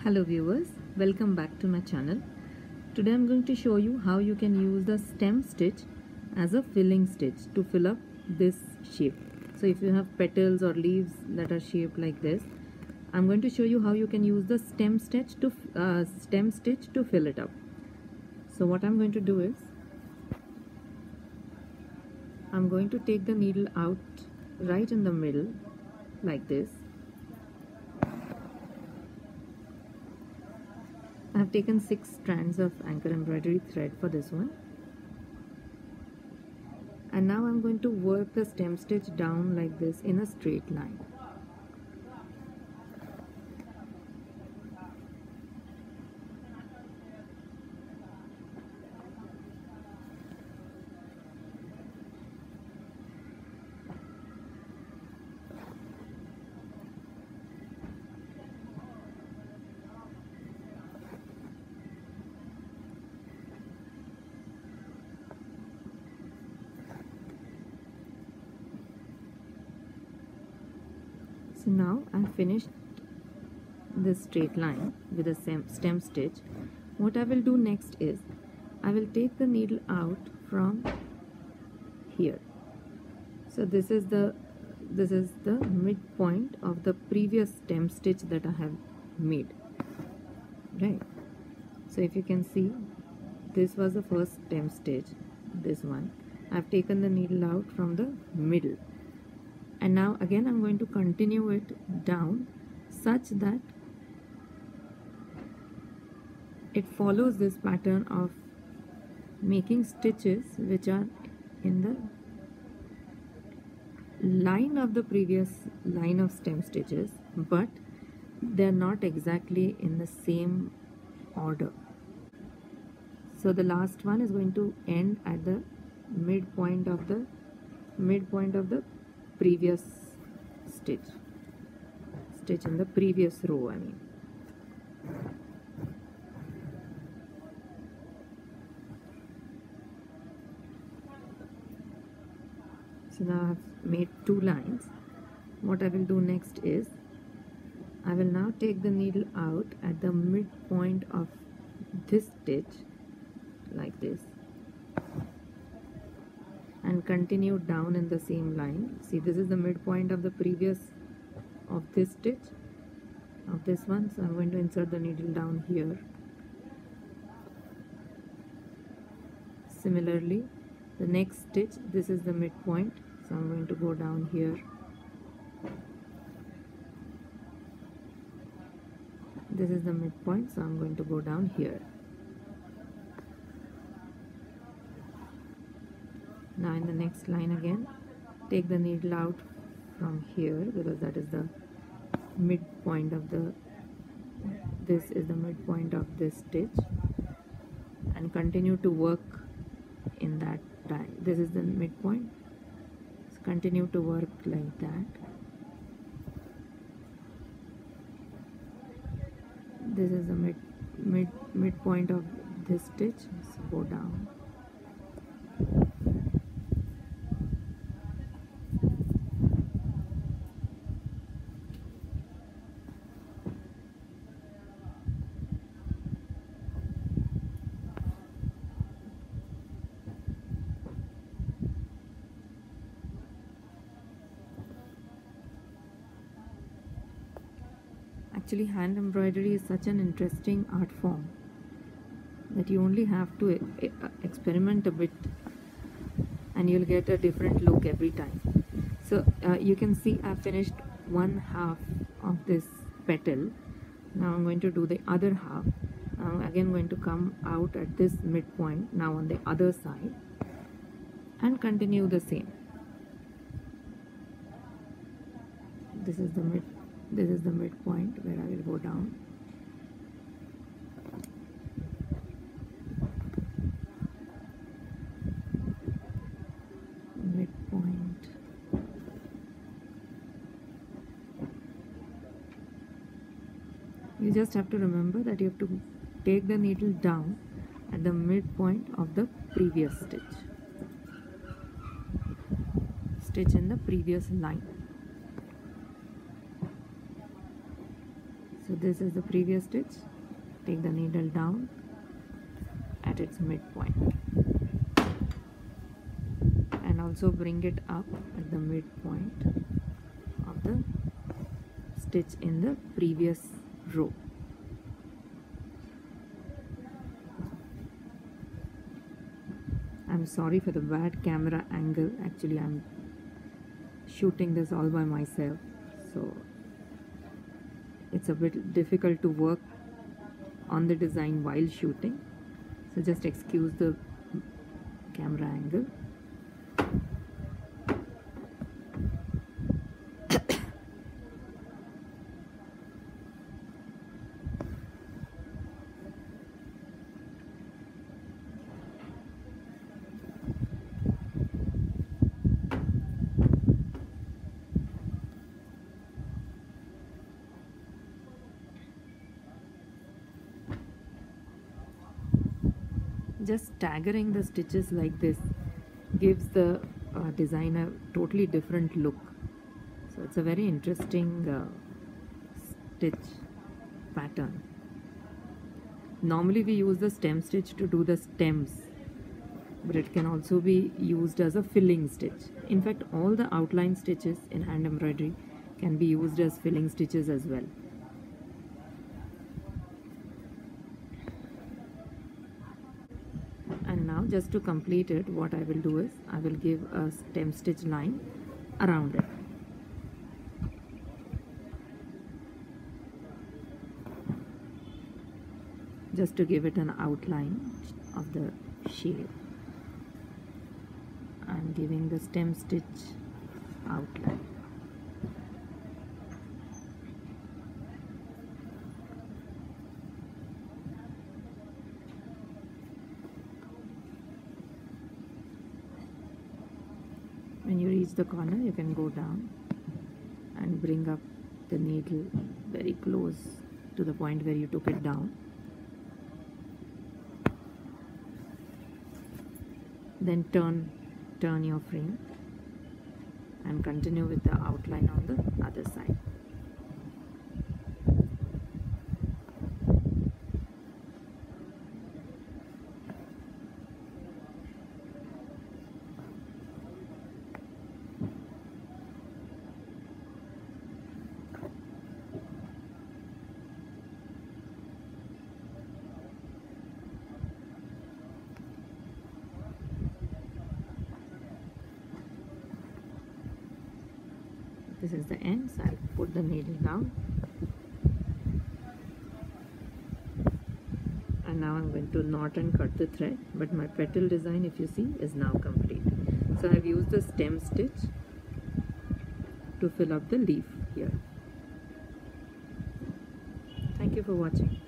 Hello viewers, welcome back to my channel. Today I'm going to show you how you can use the stem stitch as a filling stitch to fill up this shape. So if you have petals or leaves that are shaped like this, I'm going to show you how you can use the stem stitch to fill it up. So what I'm going to do is, I'm going to take the needle out right in the middle like this. I have taken 6 strands of anchor embroidery thread for this one, and now I'm going to work the stem stitch down like this in a straight line. So now I've finished this straight line with a stem stitch. What I will do next is, I will take the needle out from here. So this is the midpoint of the previous stem stitch that I have made, right? So if you can see, this was the first stem stitch, this one. I've taken the needle out from the middle, and now again I'm going to continue it down such that it follows this pattern of making stitches which are in the line of the previous line of stem stitches, but they're not exactly in the same order. So the last one is going to end at the midpoint of the previous stitch in the previous row, I mean. So now I've made 2 lines. What I will do next is, I will now take the needle out at the midpoint of this stitch like this, and continue down in the same line. See, this is the midpoint of the previous of this stitch of this one, so I'm going to insert the needle down here. Similarly, the next stitch, this is the midpoint, so I'm going to go down here. This is the midpoint, so I'm going to go down here. Now in the next line again, take the needle out from here, because that is the midpoint of this is the midpoint of this stitch, and continue to work in that time. This is the midpoint, so continue to work like that. This is the midpoint of this stitch, so go down. Actually, hand embroidery is such an interesting art form that you only have to experiment a bit and you'll get a different look every time. So you can see I've finished one half of this petal. Now I'm going to do the other half. I'm again going to come out at this midpoint now on the other side and continue the same. This is the midpoint where I will go down. Midpoint. You just have to remember that you have to take the needle down at the midpoint of the previous stitch in the previous line. So this is the previous stitch. Take the needle down at its midpoint and also bring it up at the midpoint of the stitch in the previous row. I'm sorry for the bad camera angle. Actually, I'm shooting this all by myself, so it's a bit difficult to work on the design while shooting, so just excuse the camera angle. Just staggering the stitches like this gives the design a totally different look. So it's a very interesting stitch pattern. Normally we use the stem stitch to do the stems, but it can also be used as a filling stitch. In fact, all the outline stitches in hand embroidery can be used as filling stitches as well. And now, just to complete it, what I will do is I will give a stem stitch line around it. Just to give it an outline of the shape. I'm giving the stem stitch outline. When you reach the corner, you can go down and bring up the needle very close to the point where you took it down. Then turn your frame and continue with the outline on the other side. This is the end, so I'll put the needle down. And now I'm going to knot and cut the thread, but my petal design, if you see, is now complete. So I've used the stem stitch to fill up the leaf here. Thank you for watching.